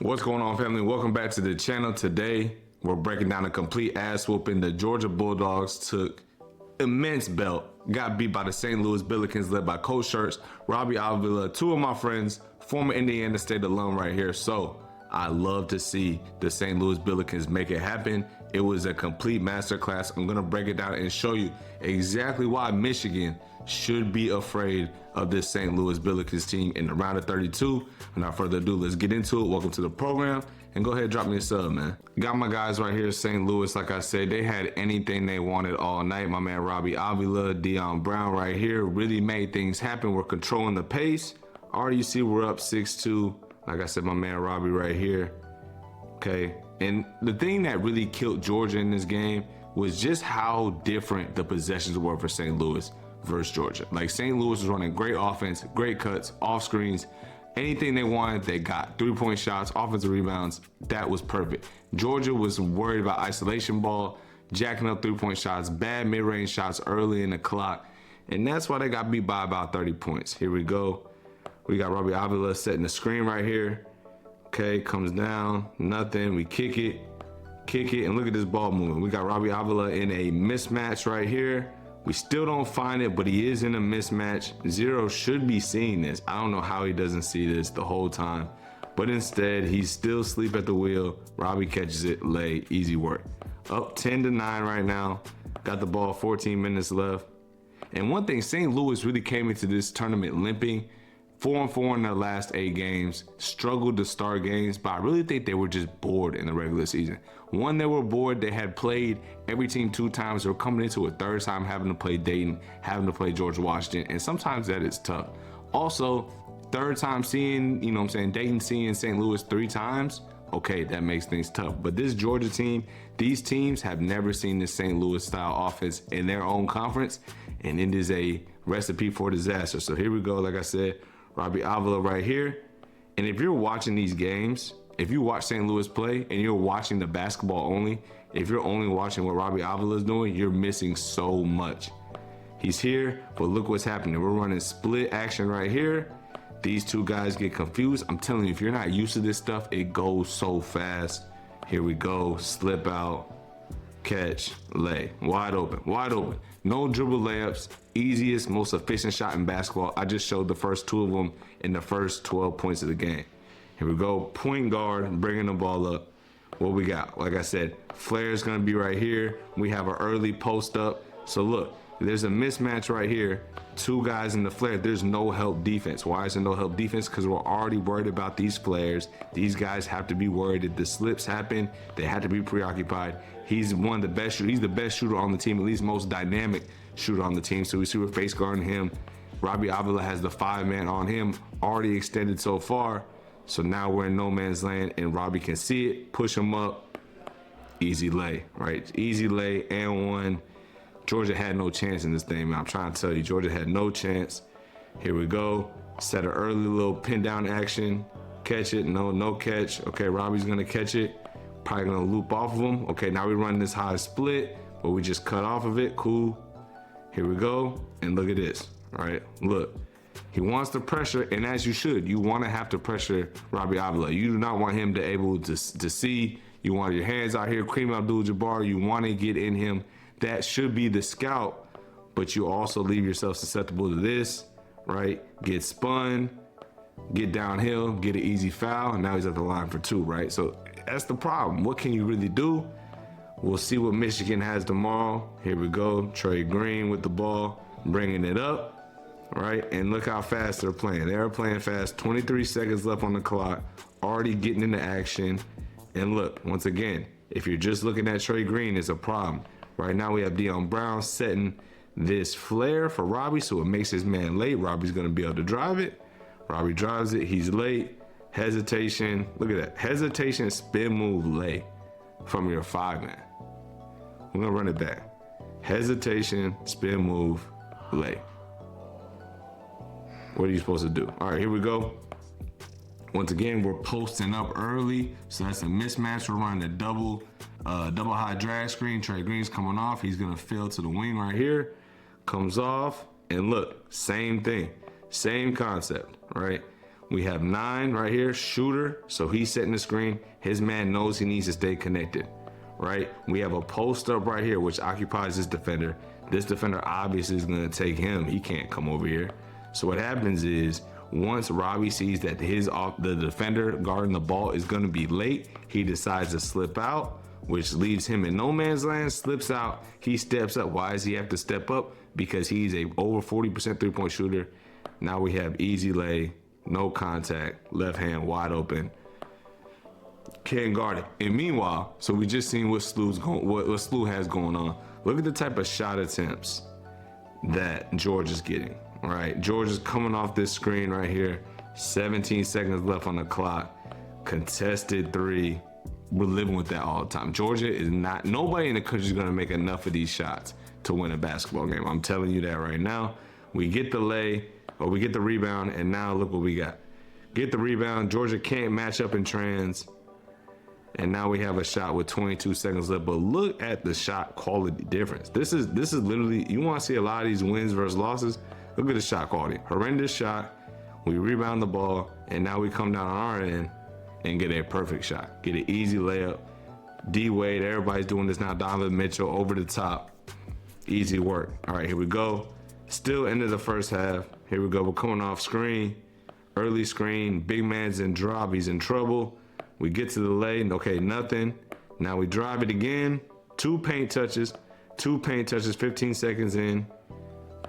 What's going on, family? Welcome back to the channel. Today we're breaking down a complete ass whooping. The Georgia Bulldogs took immense belt, got beat by the St. Louis Billikens led by Coach Shirts, Robbie Avila, two of my friends, former Indiana State alum right here. So I love to see the St. Louis Billikens make it happen. It was a complete masterclass. I'm gonna break it down and show you exactly why Michigan should be afraid of this St. Louis Billikens team in the round of 32. Without further ado, let's get into it. Welcome to the program, and go ahead and drop me a sub, man. Got my guys right here, St. Louis. Like I said, they had anything they wanted all night. My man Robbie Avila, Dion Brown right here really made things happen. We're controlling the pace. Already you see we're up 6-2. Like I said, my man Robbie right here. Okay, and the thing that really killed Georgia in this game was just how different the possessions were for St. Louis versus Georgia. Like, St. Louis was running great offense, great cuts, off screens, anything they wanted, they got. 3-point shots, offensive rebounds, that was perfect. Georgia was worried about isolation ball, jacking up 3-point shots, bad mid-range shots early in the clock, and that's why they got beat by about 30 points. Here we go. We got Robbie Avila setting the screen right here. Okay, comes down, nothing, we kick it, and look at this ball movement. We got Robbie Avila in a mismatch right here. We still don't find it, but he is in a mismatch. Zero should be seeing this. I don't know how he doesn't see this the whole time, but instead he's still asleep at the wheel. Robbie catches it, lay, easy work. Up 10-9 right now. Got the ball, 14 minutes left. And one thing, St. Louis really came into this tournament limping. 4-4 in their last 8 games, struggled to start games, but I really think they were just bored in the regular season. One, they were bored. They had played every team 2 times. They were coming into a 3rd time having to play Dayton, having to play George Washington, and sometimes that is tough. Also, 3rd time seeing, you know what I'm saying, Dayton seeing St. Louis 3 times, okay, that makes things tough. But this Georgia team, these teams have never seen this St. Louis style offense in their own conference, and it is a recipe for disaster. So here we go, like I said, Robbie Avila right here. And if you're watching these games, if you watch St. Louis play and you're watching the basketball only, if you're only watching what Robbie Avila is doing, you're missing so much. He's here, but look what's happening. We're running split action right here. These two guys get confused. I'm telling you, if you're not used to this stuff, it goes so fast. Here we go, slip out, catch, lay, wide open, wide open. No dribble layups, easiest, most efficient shot in basketball. I just showed the first 2 of them in the first 12 points of the game. Here we go, point guard, bringing the ball up. What we got? Like I said, Flair's gonna be right here. We have an early post up. So look, there's a mismatch right here. 2 guys in the flare, there's no help defense. Why is there no help defense? Because we're already worried about these flares. These guys have to be worried if the slips happen. They have to be preoccupied. He's one of the best shooters. He's the best shooter on the team, at least most dynamic shooter on the team. So we see we're face guarding him. Robbie Avila has the 5-man on him, already extended so far. So now we're in no man's land, and Robbie can see it, push him up, easy lay, right? Easy lay and 1. Georgia had no chance in this thing, man. I'm trying to tell you, Georgia had no chance. Here we go. Set an early little pin down action. Catch it, no catch. Okay, Robbie's gonna catch it. Probably gonna loop off of him. Okay, now we're running this high split, but we just cut off of it, cool. Here we go, and look at this, all right? Look, he wants the pressure, and as you should, you wanna have to pressure Robbie Avila. You do not want him to able to see. You want your hands out here, Kareem Abdul-Jabbar. You wanna get in him. That should be the scout, but you also leave yourself susceptible to this, right? Get spun, get downhill, get an easy foul, and now he's at the line for 2, right? So that's the problem. What can you really do? We'll see what Michigan has tomorrow. Here we go, Trey Green with the ball, bringing it up, right? And look how fast they're playing. They're playing fast, 23 seconds left on the clock, already getting into action. And look, once again, if you're just looking at Trey Green, it's a problem. Right now we have Dion Brown setting this flare for Robbie, so it makes his man late. Robbie's gonna be able to drive it. Robbie drives it, he's late. Hesitation, look at that. Hesitation, spin move, lay from your 5-man. We're gonna run it back. Hesitation, spin move, lay. What are you supposed to do? All right, here we go. Once again, we're posting up early, so that's a mismatch. We're running a double high drag screen. Trey Green's coming off. He's gonna fill to the wing right here. Comes off, and look, same thing, same concept, right? We have 9 right here, shooter. So he's setting the screen. His man knows he needs to stay connected, right? We have a post up right here, which occupies this defender. This defender obviously is going to take him. He can't come over here. So what happens is, once Robbie sees that the defender guarding the ball is going to be late, he decides to slip out, which leaves him in no man's land, slips out. He steps up. Why does he have to step up? Because he's a over 40% three-point shooter. Now we have easy lay, no contact, left hand wide open. Can't guard it. And meanwhile, so we just seen what Slew has going on. Look at the type of shot attempts that George is getting. All right, George is coming off this screen right here. 17 seconds left on the clock. Contested 3. We're living with that all the time. Georgia is not, nobody in the country is going to make enough of these shots to win a basketball game. I'm telling you that right now. We get the lay, or we get the rebound, and now look what we got. Get the rebound. Georgia can't match up in trans. And now we have a shot with 22 seconds left. But look at the shot quality difference. This is literally, you want to see a lot of these wins versus losses. Look at the shot quality. Horrendous shot. We rebound the ball, and now we come down on our end and get a perfect shot. Get an easy layup. D Wade, everybody's doing this now. Donovan Mitchell over the top. Easy work. All right, here we go. Still into the first half. Here we go. We're coming off screen. Early screen. Big man's in drop. He's in trouble. We get to the lane. Okay, nothing. Now we drive it again. 2 paint touches. 15 seconds in.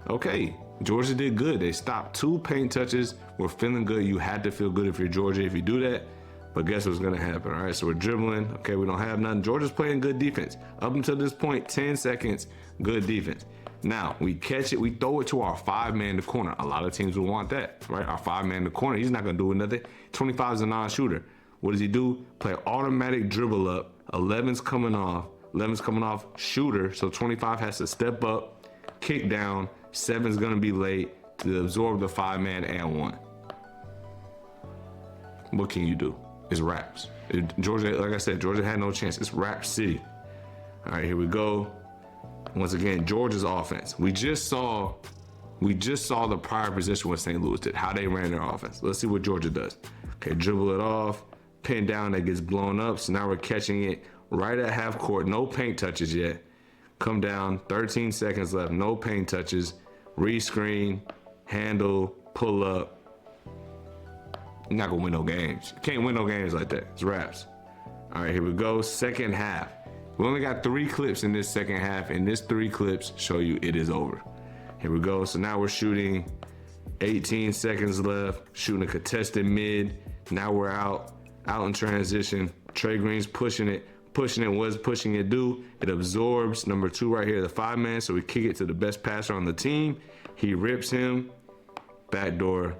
Okay, Georgia did good. They stopped 2 paint touches. We're feeling good. You had to feel good if you're Georgia if you do that. But guess what's going to happen? All right, so we're dribbling. Okay, we don't have nothing. Georgia's playing good defense. Up until this point, 10 seconds, good defense. Now, we catch it. We throw it to our 5-man in the corner. A lot of teams will want that, right? Our 5-man in the corner. He's not going to do nothing. 25 is a non-shooter. What does he do? Play automatic dribble up. 11's coming off. 11's coming off shooter. So 25 has to step up, kick down. 7's going to be late to absorb the 5-man and 1. What can you do? It's raps. Georgia, like I said, Georgia had no chance. It's rap city. All right, here we go. Once again, Georgia's offense. We just saw the prior position what St. Louis did, how they ran their offense. Let's see what Georgia does. Okay, dribble it off, pin down, that gets blown up. So now we're catching it right at half court. No paint touches yet. Come down, 13 seconds left. No paint touches. Rescreen, handle, pull up. You're not gonna win no games. You can't win no games like that. It's raps. All right, here we go. Second half. We only got 3 clips in this second half, and this 3 clips show you it is over. Here we go. So now we're shooting 18 seconds left, shooting a contested mid. Now we're out in transition. Trey Green's pushing it. What's pushing it do? It absorbs number 2 right here, the 5-man. So we kick it to the best passer on the team. He rips him. Backdoor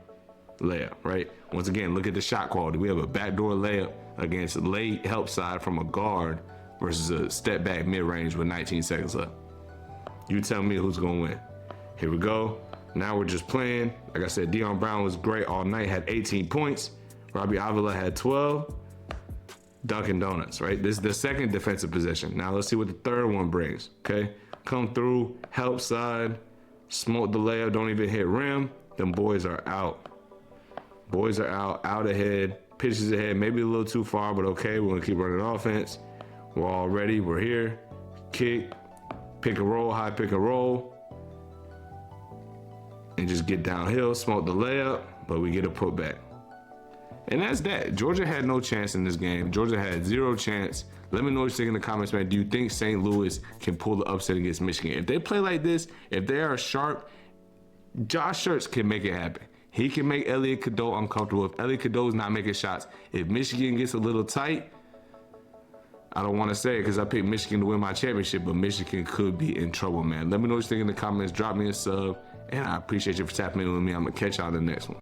layup, right? Once again, look at the shot quality. We have a backdoor layup against late help side from a guard versus a step back mid-range with 19 seconds left. You tell me who's gonna win. Here we go. Now we're just playing. Like I said, Deion Brown was great all night, had 18 points. Robbie Avila had 12. Dunkin' Donuts, right? This is the second defensive possession. Now let's see what the third one brings, okay? Come through, help side, smoke the layup, don't even hit rim. Them boys are out. Boys are out ahead, pitches ahead, maybe a little too far, but okay, we're gonna keep running offense. We're all ready, we're here. Kick, pick and roll, high pick and roll. And just get downhill, smoke the layup, but we get a putback. And that's that. Georgia had no chance in this game. Georgia had 0 chance. Let me know what you think in the comments, man. Do you think St. Louis can pull the upset against Michigan? If they play like this, if they are sharp, Josh Schertz can make it happen. He can make Elliot Cadeau uncomfortable. If Elliot Cadeau's not making shots, if Michigan gets a little tight, I don't want to say it because I picked Michigan to win my championship, but Michigan could be in trouble, man. Let me know what you think in the comments. Drop me a sub, and I appreciate you for tapping in with me. I'm going to catch y'all in the next one.